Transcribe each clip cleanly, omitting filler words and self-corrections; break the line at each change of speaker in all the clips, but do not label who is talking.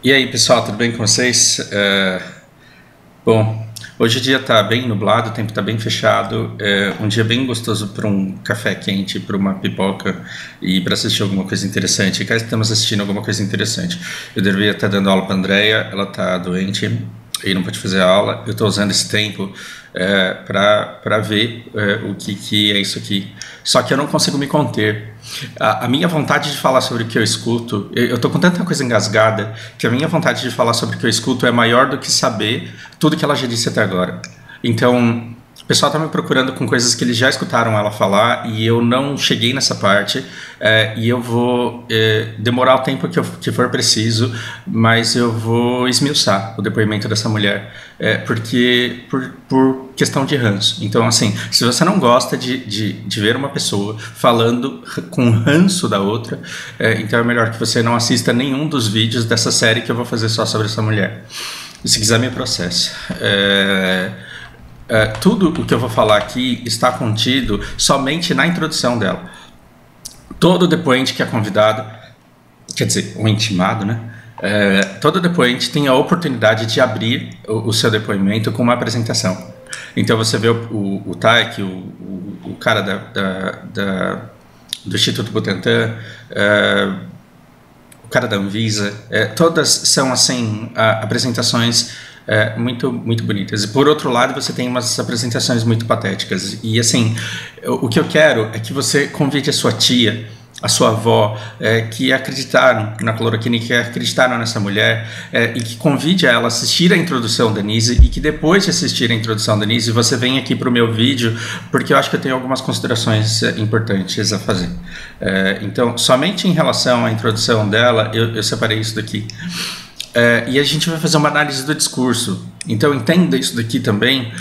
E aí, pessoal, tudo bem com vocês? Bom, hoje o dia está bem nublado, o tempo está bem fechado, é um dia bem gostoso para um café quente, para uma pipoca e para assistir alguma coisa interessante. E cá estamos assistindo alguma coisa interessante. Eu deveria estar dando aula para a Andrea, ela está doente e não pode fazer a aula. Eu estou usando esse tempo para ver o que é isso aqui. Só que eu não consigo me conter. A minha vontade de falar sobre o que eu escuto, eu tô com tanta coisa engasgada que a minha vontade de falar sobre o que eu escuto é maior do que saber tudo que ela já disse até agora. Então, o pessoal tá me procurando com coisas que eles já escutaram ela falar e eu não cheguei nessa parte, e eu vou demorar o tempo que for preciso, mas eu vou esmiuçar o depoimento dessa mulher, porque por questão de ranço. Então, assim, se você não gosta de ver uma pessoa falando com ranço da outra, então é melhor que você não assista nenhum dos vídeos dessa série que eu vou fazer só sobre essa mulher. E se quiser, me processa. Tudo o que eu vou falar aqui está contido somente na introdução dela. Todo depoente que é convidado, quer dizer, o intimado, né? Todo depoente tem a oportunidade de abrir o seu depoimento com uma apresentação. Então você vê o Taek, o cara do Instituto Butantan, o cara da Anvisa, todas são assim apresentações muito bonitas. E por outro lado, você tem umas apresentações muito patéticas. E assim, o que eu quero é que você convide a sua tia, a sua avó, que acreditaram na cloroquina, que acreditaram nessa mulher, e que convide ela a assistir a introdução da Nise, e que depois de assistir a introdução da Nise, você venha aqui para o meu vídeo, porque eu acho que eu tenho algumas considerações importantes a fazer. Então, somente em relação à introdução dela, eu separei isso daqui. E a gente vai fazer uma análise do discurso. Então entenda isso daqui também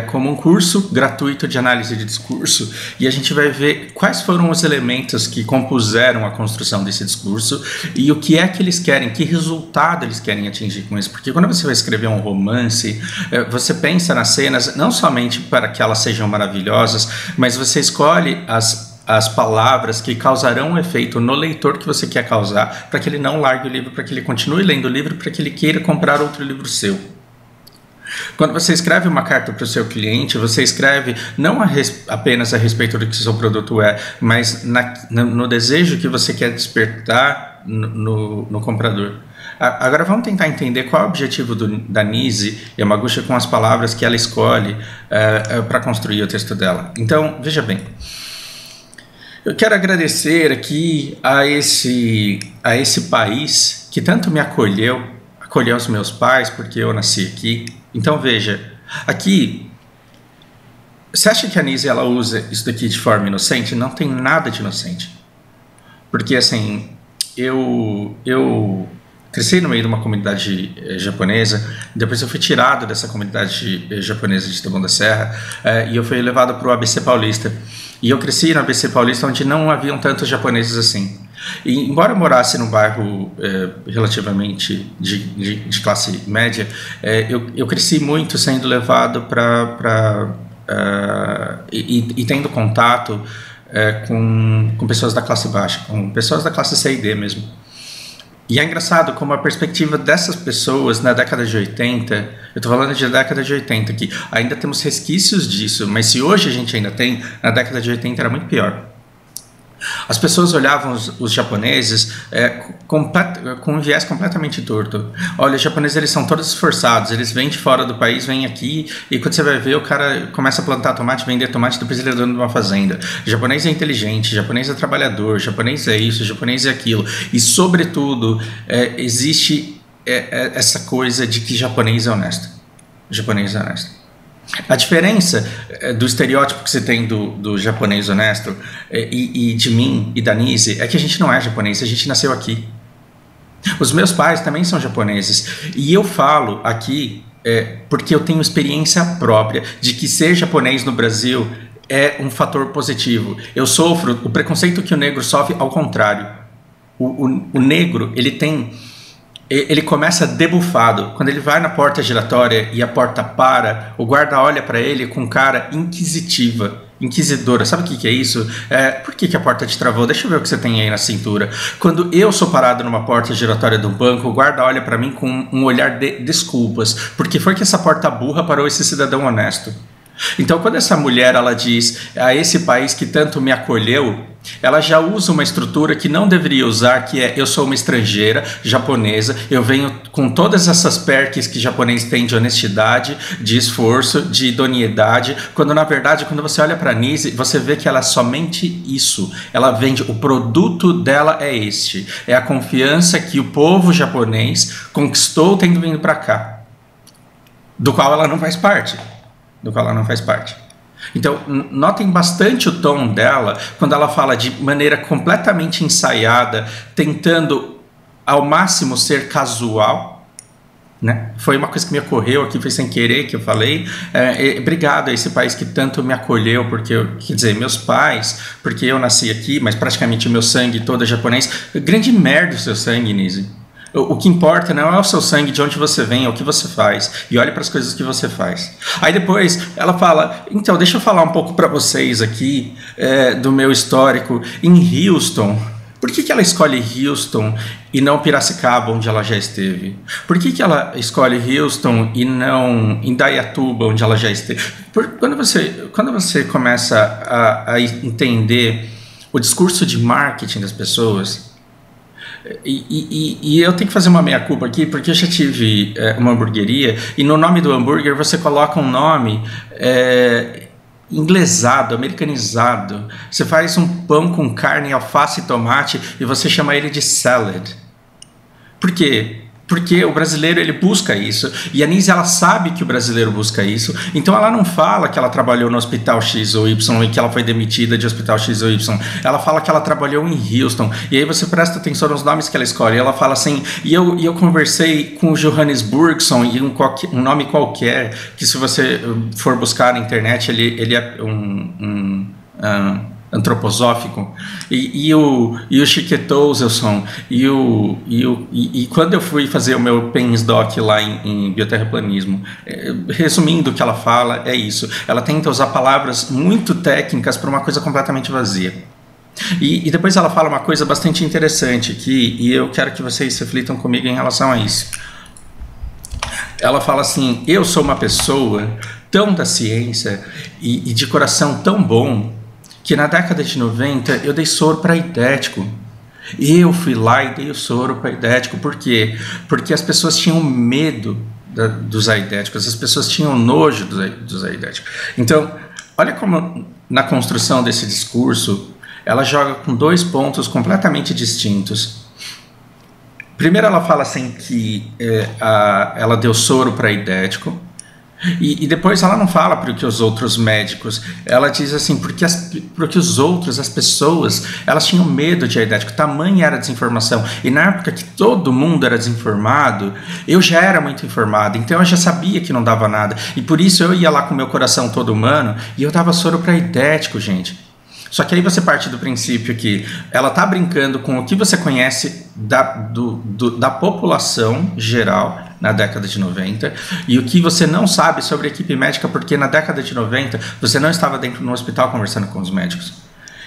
como um curso gratuito de análise de discurso, e a gente vai ver quais foram os elementos que compuseram a construção desse discurso e o que é que eles querem, que resultado eles querem atingir com isso. Porque quando você vai escrever um romance, você pensa nas cenas não somente para que elas sejam maravilhosas, mas você escolhe as palavras que causarão um efeito no leitor que você quer causar, para que ele não largue o livro, para que ele continue lendo o livro, para que ele queira comprar outro livro seu. Quando você escreve uma carta para o seu cliente, você escreve não apenas a respeito do que seu produto é, mas no desejo que você quer despertar no comprador. Agora vamos tentar entender qual é o objetivo da Nise Yamaguchi com as palavras que ela escolhe para construir o texto dela. Então, veja bem. Eu quero agradecer aqui a esse país que tanto me acolheu os meus pais, porque eu nasci aqui. Então veja, aqui, você acha que a Nise ela usa isso daqui de forma inocente? Não tem nada de inocente. Porque assim, eu cresci no meio de uma comunidade japonesa, depois eu fui tirado dessa comunidade japonesa de Taboão da Serra, e eu fui levado para o ABC Paulista. E eu cresci no ABC Paulista, onde não haviam tantos japoneses assim. E embora eu morasse num bairro relativamente de classe média, eu cresci muito sendo levado e tendo contato com pessoas da classe baixa, com pessoas da classe C e D mesmo. E é engraçado como a perspectiva dessas pessoas na década de 80, eu estou falando de década de 80 aqui, ainda temos resquícios disso, mas se hoje a gente ainda tem, na década de 80 era muito pior. As pessoas olhavam os japoneses com um viés completamente torto. Olha, os japoneses eles são todos esforçados, eles vêm de fora do país, vêm aqui, e quando você vai ver, o cara começa a plantar tomate, vender tomate, depois ele é dono de uma fazenda. O japonês é inteligente, o japonês é trabalhador, o japonês é isso, o japonês é aquilo. E, sobretudo, existe essa coisa de que japonês é honesto. O japonês é honesto. A diferença do estereótipo que você tem do japonês honesto e de mim e da Nise é que a gente não é japonês, a gente nasceu aqui. Os meus pais também são japoneses e eu falo aqui porque eu tenho experiência própria de que ser japonês no Brasil é um fator positivo. Eu sofro o preconceito que o negro sofre ao contrário. O negro, ele começa debufado. Quando ele vai na porta giratória e a porta para, o guarda olha para ele com cara inquisitiva. inquisidora. Sabe o que é isso? Por que a porta te travou? Deixa eu ver o que você tem aí na cintura. Quando eu sou parado numa porta giratória do banco, o guarda olha para mim com um olhar de desculpas. Porque foi que essa porta burra parou esse cidadão honesto. Então, quando essa mulher ela diz a esse país que tanto me acolheu, ela já usa uma estrutura que não deveria usar, que é: eu sou uma estrangeira japonesa, eu venho com todas essas perks que japonês tem de honestidade, de esforço, de idoneidade, quando na verdade, quando você olha para a Nise, você vê que ela é somente isso. Ela vende, o produto dela é este, é a confiança que o povo japonês conquistou tendo vindo para cá, do qual ela não faz parte. Então, notem bastante o tom dela quando ela fala de maneira completamente ensaiada, tentando ao máximo ser casual, né? Foi uma coisa que me ocorreu aqui, foi sem querer que eu falei. Obrigado a esse país que tanto me acolheu, porque quer dizer, meus pais, porque eu nasci aqui, mas praticamente o meu sangue todo é japonês. Grande merda o seu sangue, Nise. O que importa não é o seu sangue, de onde você vem, é o que você faz. E olhe para as coisas que você faz. Aí depois ela fala: então, deixa eu falar um pouco para vocês aqui do meu histórico em Houston. Por que ela escolhe Houston e não Piracicaba, onde ela já esteve? Por que ela escolhe Houston e não Indaiatuba, onde ela já esteve? Quando você começa a entender o discurso de marketing das pessoas... E eu tenho que fazer uma meia-culpa aqui, porque eu já tive uma hamburgueria, e no nome do hambúrguer você coloca um nome inglesado, americanizado. Você faz um pão com carne, alface e tomate e você chama ele de salad. Por quê? Porque o brasileiro ele busca isso, e a Nise ela sabe que o brasileiro busca isso, então ela não fala que ela trabalhou no hospital X ou Y e que ela foi demitida de hospital X ou Y, ela fala que ela trabalhou em Houston, e aí você presta atenção nos nomes que ela escolhe, ela fala assim: e eu conversei com o Johannes Burgson, e um nome qualquer, que se você for buscar na internet, ele é antroposófico, e o Chiquetouzelson, e quando eu fui fazer o meu PENSDOC lá em bioterraplanismo, resumindo o que ela fala, é isso. Ela tenta usar palavras muito técnicas para uma coisa completamente vazia. E depois ela fala uma coisa bastante interessante, e eu quero que vocês reflitam comigo em relação a isso. Ela fala assim: eu sou uma pessoa tão da ciência e de coração tão bom, que na década de 90 eu dei soro para aidético. Eu fui lá e dei o soro para aidético. Por quê? Porque as pessoas tinham medo dos aidéticos, as pessoas tinham nojo dos aidéticos. Então, olha como na construção desse discurso, ela joga com dois pontos completamente distintos. Primeiro ela fala assim que ela deu soro para aidético. E depois ela não fala para que os outros médicos, ela diz assim, porque os outros, as pessoas, elas tinham medo de aidético, tamanha era a desinformação. E na época que todo mundo era desinformado, eu já era muito informado, então eu já sabia que não dava nada. E por isso eu ia lá com meu coração todo humano e eu dava soro para aidético, gente. Só que aí você parte do princípio que ela está brincando com o que você conhece da população geral na década de 90 e o que você não sabe sobre a equipe médica, porque na década de 90 você não estava dentro do hospital conversando com os médicos.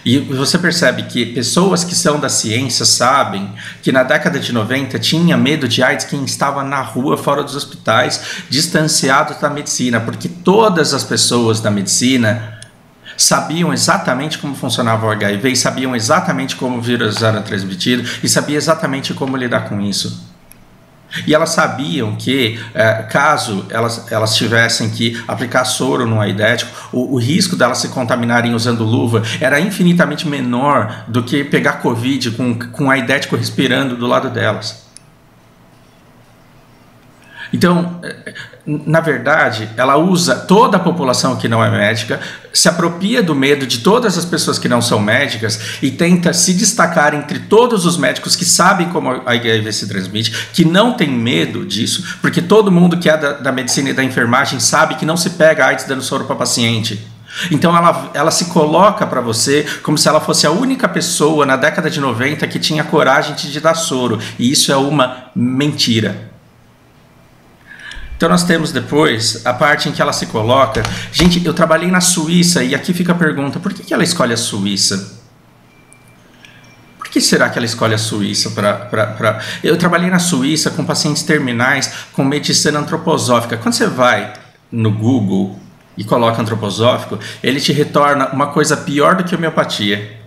E você percebe que pessoas que são da ciência sabem que na década de 90 tinha medo de AIDS quem estava na rua, fora dos hospitais, distanciados da medicina, porque todas as pessoas da medicina sabiam exatamente como funcionava o HIV, sabiam exatamente como o vírus era transmitido e sabiam exatamente como lidar com isso. E elas sabiam que, caso elas tivessem que aplicar soro no aidético, o risco delas se contaminarem usando luva era infinitamente menor do que pegar Covid com o aidético respirando do lado delas. Então, na verdade, ela usa toda a população que não é médica, se apropria do medo de todas as pessoas que não são médicas e tenta se destacar entre todos os médicos que sabem como a HIV se transmite, que não tem medo disso, porque todo mundo que é da medicina e da enfermagem sabe que não se pega AIDS dando soro para paciente. Então ela se coloca para você como se ela fosse a única pessoa na década de 90 que tinha coragem de dar soro, e isso é uma mentira. Então nós temos depois a parte em que ela se coloca. Gente, eu trabalhei na Suíça e aqui fica a pergunta, por que ela escolhe a Suíça? Por que será que ela escolhe a Suíça? Eu trabalhei na Suíça com pacientes terminais com medicina antroposófica. Quando você vai no Google e coloca antroposófico, ele te retorna uma coisa pior do que homeopatia.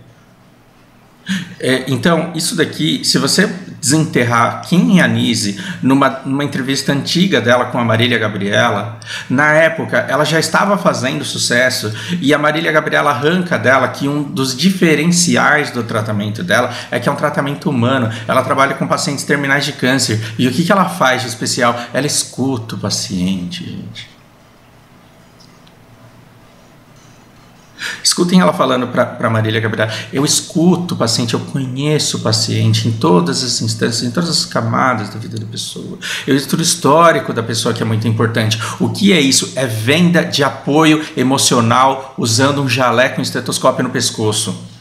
Então, isso daqui, se você desenterrar quem é a Nise numa entrevista antiga dela com a Marília Gabriela, na época ela já estava fazendo sucesso e a Marília Gabriela arranca dela que um dos diferenciais do tratamento dela é que é um tratamento humano. Ela trabalha com pacientes terminais de câncer e o que ela faz de especial? Ela escuta o paciente, gente. Escutem ela falando para Marília Gabriela, eu escuto o paciente, eu conheço o paciente em todas as instâncias, em todas as camadas da vida da pessoa. Eu estudo o histórico da pessoa, que é muito importante. O que é isso? É venda de apoio emocional usando um jaleco e um estetoscópio no pescoço.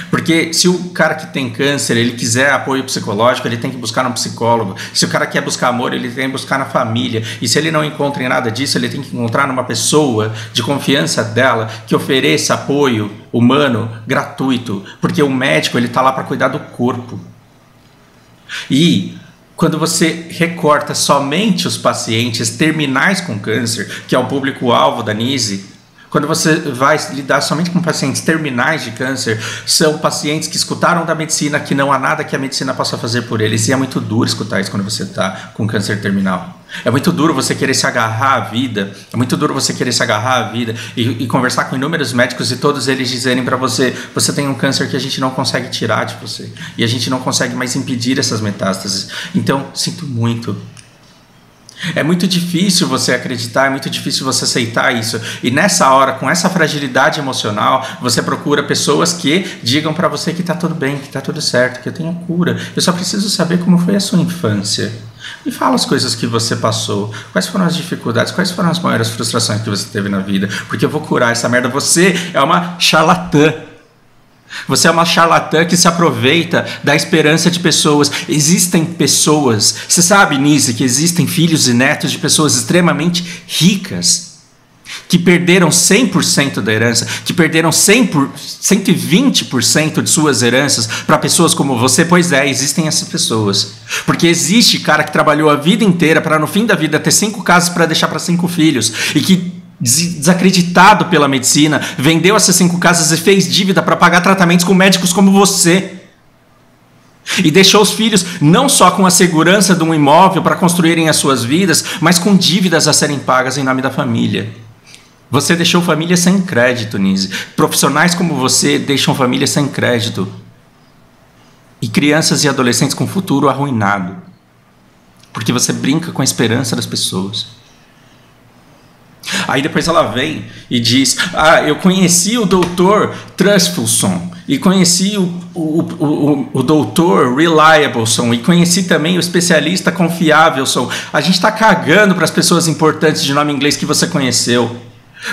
Porque se o cara que tem câncer, ele quiser apoio psicológico, ele tem que buscar um psicólogo. Se o cara quer buscar amor, ele tem que buscar na família. E se ele não encontra em nada disso, ele tem que encontrar numa pessoa de confiança dela que ofereça apoio humano gratuito. Porque o médico, ele está lá para cuidar do corpo. E quando você recorta somente os pacientes terminais com câncer, que é o público-alvo da Nise, quando você vai lidar somente com pacientes terminais de câncer, são pacientes que escutaram da medicina que não há nada que a medicina possa fazer por eles. E é muito duro escutar isso quando você está com câncer terminal. É muito duro você querer se agarrar à vida. É muito duro você querer se agarrar à vida e conversar com inúmeros médicos e todos eles dizerem para você, você tem um câncer que a gente não consegue tirar de você. E a gente não consegue mais impedir essas metástases. Então, sinto muito. É muito difícil você acreditar, é muito difícil você aceitar isso. E nessa hora, com essa fragilidade emocional, você procura pessoas que digam para você que está tudo bem, que está tudo certo, que eu tenho cura. Eu só preciso saber como foi a sua infância. Me fala as coisas que você passou, quais foram as dificuldades, quais foram as maiores frustrações que você teve na vida, porque eu vou curar essa merda. Você é uma charlatã. Você é uma charlatã que se aproveita da esperança de pessoas. Existem pessoas, você sabe, Nise, que existem filhos e netos de pessoas extremamente ricas, que perderam 100% da herança, que perderam 120% de suas heranças para pessoas como você. Pois é, existem essas pessoas. Porque existe cara que trabalhou a vida inteira para no fim da vida ter 5 casas para deixar para 5 filhos e que, desacreditado pela medicina, vendeu essas 5 casas e fez dívida para pagar tratamentos com médicos como você. E deixou os filhos não só com a segurança de um imóvel para construírem as suas vidas, mas com dívidas a serem pagas em nome da família. Você deixou família sem crédito, Nise. Profissionais como você deixam família sem crédito. E crianças e adolescentes com futuro arruinado. Porque você brinca com a esperança das pessoas. Aí depois ela vem e diz, eu conheci o doutor Trustfulson, e conheci o doutor Reliableson, e conheci também o especialista Confiávelson. A gente está cagando para as pessoas importantes de nome inglês que você conheceu.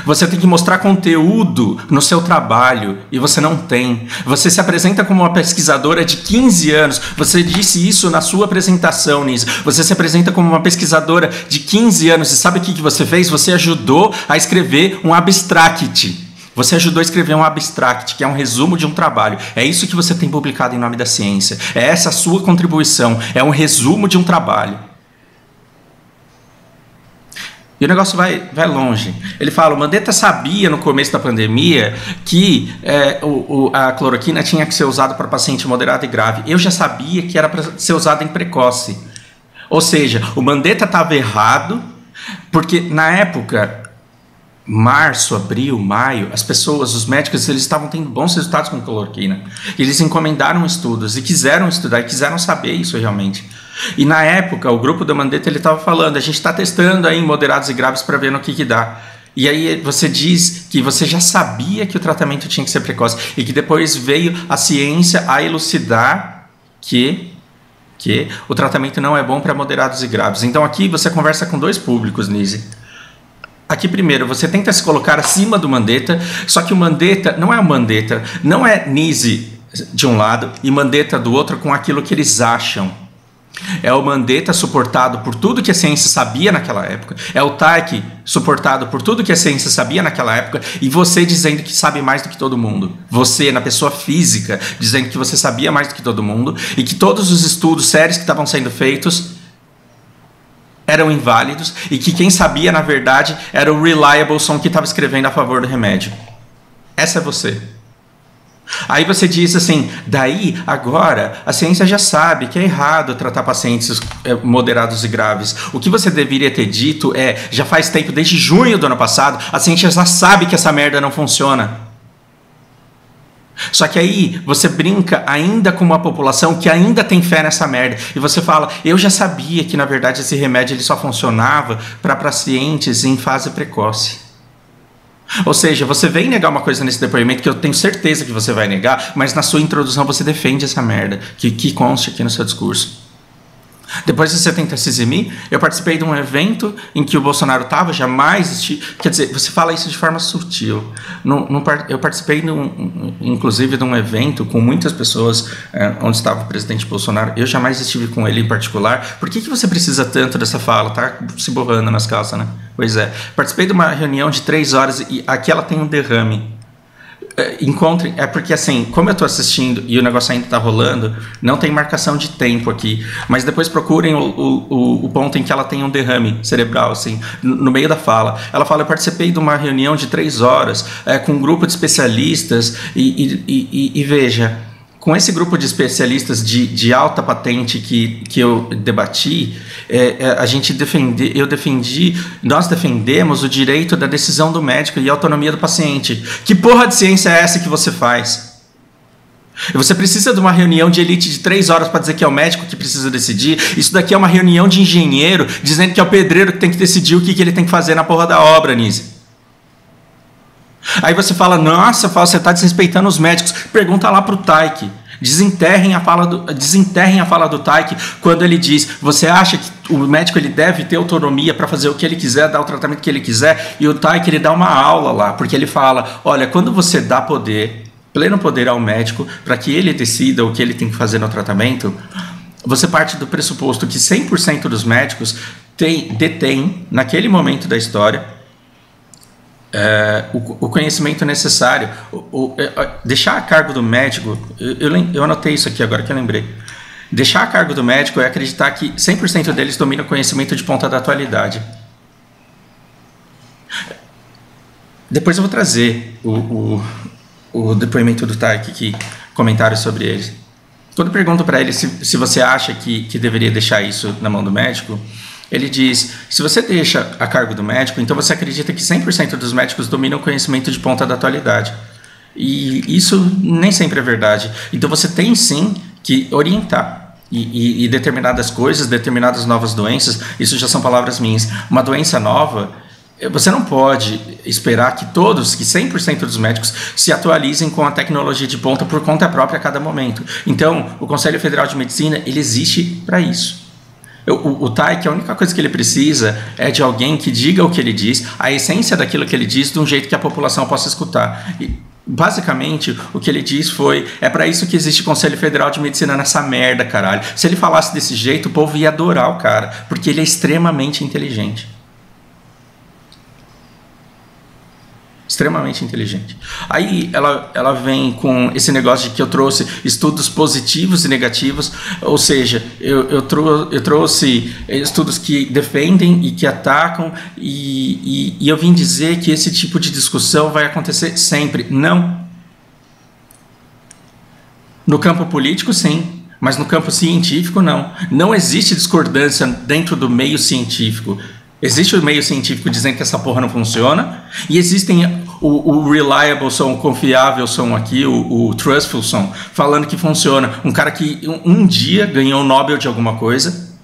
Você tem que mostrar conteúdo no seu trabalho e você não tem. Você se apresenta como uma pesquisadora de 15 anos. Você disse isso na sua apresentação, Nise. Você se apresenta como uma pesquisadora de 15 anos e sabe o que você fez? Você ajudou a escrever um abstract. Você ajudou a escrever um abstract, que é um resumo de um trabalho. É isso que você tem publicado em nome da ciência. É essa a sua contribuição. É um resumo de um trabalho. E o negócio vai longe. Ele fala, o Mandetta sabia no começo da pandemia que a cloroquina tinha que ser usada para paciente moderado e grave. Eu já sabia que era para ser usada em precoce. Ou seja, o Mandetta estava errado, porque na época, março, abril, maio, as pessoas, os médicos, eles estavam tendo bons resultados com cloroquina. Eles encomendaram estudos e quiseram estudar e quiseram saber isso realmente. E na época, o grupo da Mandetta, ele estava falando, a gente está testando aí em moderados e graves para ver no que dá. E aí você diz que você já sabia que o tratamento tinha que ser precoce e que depois veio a ciência a elucidar que o tratamento não é bom para moderados e graves. Então aqui você conversa com 2 públicos, Nise. Aqui primeiro, você tenta se colocar acima do Mandetta, só que o Mandetta não é o Mandetta, não é Nise de um lado e Mandetta do outro com aquilo que eles acham. É o Mandetta suportado por tudo que a ciência sabia naquela época. É o Taiki suportado por tudo que a ciência sabia naquela época. E você dizendo que sabe mais do que todo mundo. Você, na pessoa física, dizendo que você sabia mais do que todo mundo. E que todos os estudos sérios que estavam sendo feitos eram inválidos. E que quem sabia, na verdade, era o Reliableson que estava escrevendo a favor do remédio. Essa é você. Aí você diz assim, daí, agora, a ciência já sabe que é errado tratar pacientes moderados e graves. O que você deveria ter dito já faz tempo, desde junho do ano passado, a ciência já sabe que essa merda não funciona. Só que aí você brinca ainda com uma população que ainda tem fé nessa merda. E você fala, eu já sabia que na verdade esse remédio ele só funcionava para pacientes em fase precoce. Ou seja, você vem negar uma coisa nesse depoimento que eu tenho certeza que você vai negar, mas na sua introdução você defende essa merda, que conste aqui no seu discurso. Depois você tenta se eximir. Eu participei de um evento em que o Bolsonaro estava, jamais... Quer dizer, você fala isso de forma sutil. Eu participei, inclusive, de um evento com muitas pessoas onde estava o presidente Bolsonaro. Eu jamais estive com ele em particular. Por que você precisa tanto dessa fala? Tá se borrando nas calças, né? Pois é. Participei de uma reunião de 3 horas e aqui ela tem um derrame. Encontrem, porque assim, como eu estou assistindo e o negócio ainda está rolando, não tem marcação de tempo aqui, mas depois procurem o ponto em que ela tem um derrame cerebral, assim, no meio da fala. Ela fala, eu participei de uma reunião de 3 horas com um grupo de especialistas e veja, com esse grupo de especialistas de alta patente que eu debati, nós defendemos o direito da decisão do médico e a autonomia do paciente. Que porra de ciência é essa que você faz? Você precisa de uma reunião de elite de 3 horas para dizer que é o médico que precisa decidir? Isso daqui é uma reunião de engenheiro dizendo que é o pedreiro que tem que decidir o que ele tem que fazer na porra da obra, Nise. Aí você fala, nossa, você está desrespeitando os médicos. Pergunta lá para o Taiki. Desenterrem a fala do Taiki quando ele diz, você acha que o médico ele deve ter autonomia para fazer o que ele quiser, dar o tratamento que ele quiser? E o Taiki ele dá uma aula lá, porque ele fala, olha, quando você dá poder, pleno poder ao médico para que ele decida o que ele tem que fazer no tratamento, você parte do pressuposto que 100% dos médicos detêm, naquele momento da história, o conhecimento necessário. Deixar a cargo do médico, eu anotei isso aqui agora que eu lembrei. Deixar a cargo do médico é acreditar que 100% deles dominam o conhecimento de ponta da atualidade. Depois eu vou trazer o depoimento do Taiki aqui, comentários sobre eles. Quando pergunto para ele se você acha que deveria deixar isso na mão do médico, ele diz, se você deixa a cargo do médico, então você acredita que 100% dos médicos dominam o conhecimento de ponta da atualidade. E isso nem sempre é verdade. Então você tem sim que orientar. E determinadas coisas, determinadas novas doenças, isso já são palavras minhas. Uma doença nova, você não pode esperar que 100% dos médicos se atualizem com a tecnologia de ponta por conta própria a cada momento. Então, o Conselho Federal de Medicina, ele existe para isso. O Taiki, a única coisa que ele precisa é de alguém que diga o que ele diz, a essência daquilo que ele diz, de um jeito que a população possa escutar. E, basicamente, o que ele diz foi, é para isso que existe o Conselho Federal de Medicina nessa merda, caralho. Se ele falasse desse jeito, o povo ia adorar o cara, porque ele é extremamente inteligente. Extremamente inteligente. Aí ela vem com esse negócio de que eu trouxe estudos positivos e negativos, ou seja, eu trouxe estudos que defendem e que atacam, e eu vim dizer que esse tipo de discussão vai acontecer sempre. Não. No campo político, sim, mas no campo científico, não. Não existe discordância dentro do meio científico. Existe o meio científico dizendo que essa porra não funciona, e existem o reliable som, o confiável som aqui, o trustful som, falando que funciona. Um cara que um dia ganhou o Nobel de alguma coisa,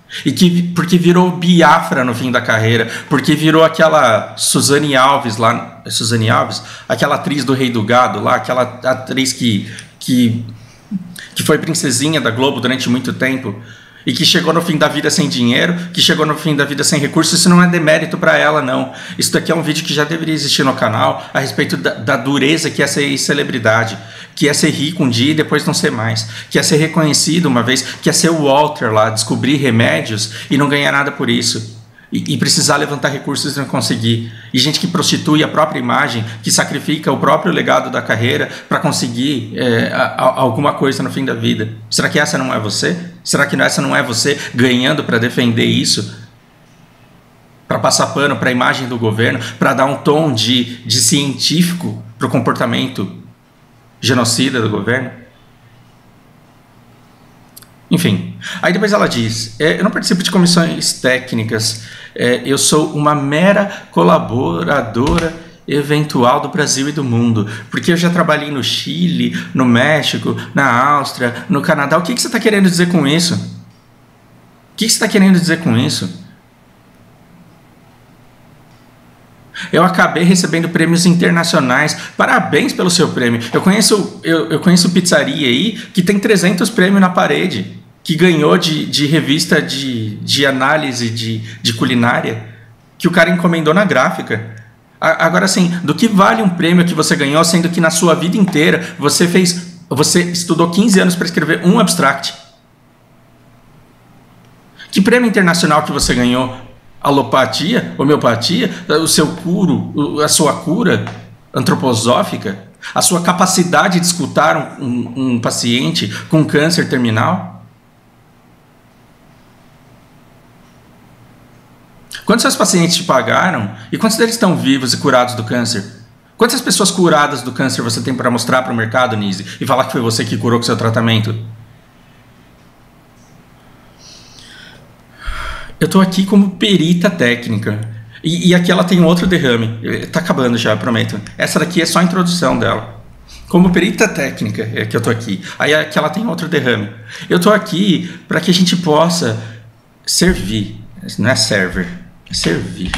porque virou Biafra no fim da carreira, porque virou aquela Suzane Alves lá, Suzane Alves, aquela atriz do Rei do Gado lá, aquela atriz que foi princesinha da Globo durante muito tempo. e que chegou no fim da vida sem dinheiro, que chegou no fim da vida sem recursos, isso não é demérito para ela, não. Isso daqui é um vídeo que já deveria existir no canal a respeito da dureza que é ser celebridade, que é ser rico um dia e depois não ser mais, que é ser reconhecido uma vez, que é ser o Walter lá, descobrir remédios e não ganhar nada por isso. E precisar levantar recursos e não conseguir. E gente que prostitui a própria imagem, que sacrifica o próprio legado da carreira para conseguir alguma coisa no fim da vida. Será que essa não é você? Será que essa não é você ganhando para defender isso? Para passar pano para a imagem do governo? Para dar um tom de científico para o comportamento genocida do governo? Enfim, aí depois ela diz, eu não participo de comissões técnicas, eu sou uma mera colaboradora eventual do Brasil e do mundo, porque eu já trabalhei no Chile, no México, na Áustria, no Canadá. O que você está querendo dizer com isso? O que você está querendo dizer com isso? Eu acabei recebendo prêmios internacionais. Parabéns pelo seu prêmio. Eu conheço pizzaria aí que tem 300 prêmios na parede, que ganhou de revista de análise de culinária, que o cara encomendou na gráfica. Agora, assim, do que vale um prêmio que você ganhou, sendo que na sua vida inteira você estudou 15 anos para escrever um abstract? Que prêmio internacional que você ganhou? Alopatia, homeopatia, a sua cura antroposófica, a sua capacidade de escutar um paciente com câncer terminal? Quantos seus pacientes te pagaram e quantos deles estão vivos e curados do câncer? Quantas pessoas curadas do câncer você tem para mostrar para o mercado, Nise, e falar que foi você que curou com seu tratamento? Eu estou aqui como perita técnica. E aqui ela tem um outro derrame. Está acabando já, eu prometo. Essa daqui é só a introdução dela. Como perita técnica é que eu estou aqui. Aí aqui ela tem outro derrame. Eu estou aqui para que a gente possa servir. Não é server, é servir.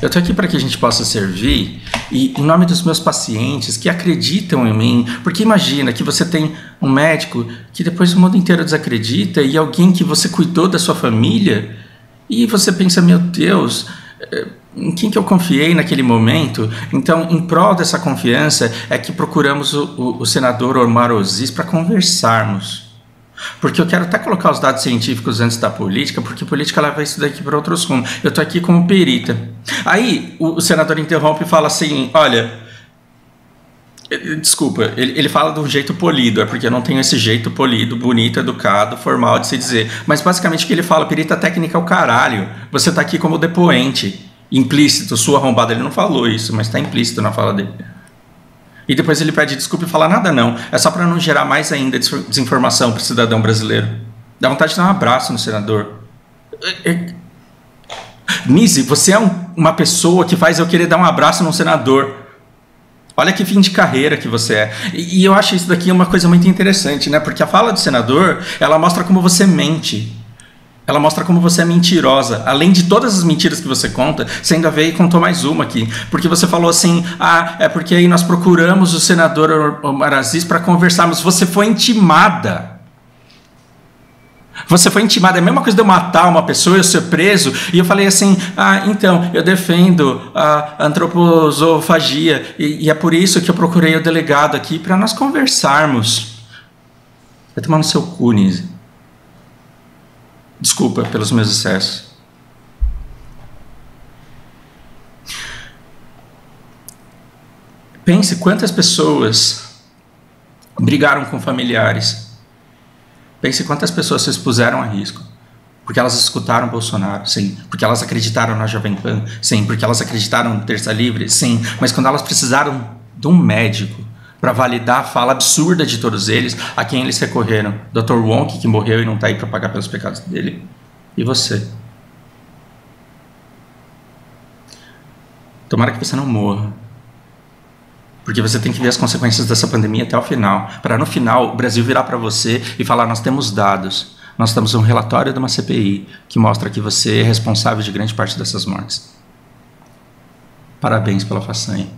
Eu estou aqui para que a gente possa servir e em nome dos meus pacientes que acreditam em mim, porque imagina que você tem um médico que depois o mundo inteiro desacredita e alguém que você cuidou da sua família e você pensa, meu Deus, em quem que eu confiei naquele momento? Então, em prol dessa confiança é que procuramos o senador Omar Aziz para conversarmos. Porque eu quero até colocar os dados científicos antes da política, porque política leva isso daqui para outros rumos. Eu estou aqui como perita. Aí o senador interrompe e fala assim, olha, desculpa, ele fala de um jeito polido, é porque eu não tenho esse jeito polido, bonito, educado, formal de se dizer. Mas basicamente o que ele fala, perita técnica é o caralho, você está aqui como depoente, implícito, sua arrombada. Ele não falou isso, mas está implícito na fala dele. E depois ele pede desculpa e fala nada não. É só para não gerar mais ainda desinformação para o cidadão brasileiro. Dá vontade de dar um abraço no senador. Nise, você é uma pessoa que faz eu querer dar um abraço num senador. Olha que fim de carreira que você é. E eu acho isso daqui uma coisa muito interessante, né? Porque a fala do senador, ela mostra como você mente. Ela mostra como você é mentirosa. Além de todas as mentiras que você conta, você ainda veio e contou mais uma aqui. Porque você falou assim, é porque aí nós procuramos o senador Omar Aziz para conversarmos. Você foi intimada. Você foi intimada. É a mesma coisa de eu matar uma pessoa e eu ser preso. E eu falei assim, então, eu defendo a antroposofagia. E é por isso que eu procurei o delegado aqui para nós conversarmos. Vai tomar no seu cu, Nise. Desculpa pelos meus excessos. Pense quantas pessoas brigaram com familiares. Pense quantas pessoas se expuseram a risco. Porque elas escutaram Bolsonaro, sim. Porque elas acreditaram na Jovem Pan, sim. Porque elas acreditaram no Terça Livre, sim. Mas quando elas precisaram de um médico para validar a fala absurda de todos eles, a quem eles recorreram? Dr. Wonk, que morreu e não está aí para pagar pelos pecados dele. E você? Tomara que você não morra. Porque você tem que ver as consequências dessa pandemia até o final. Para no final o Brasil virar para você e falar, nós temos dados. Nós temos um relatório de uma CPI que mostra que você é responsável de grande parte dessas mortes. Parabéns pela façanha.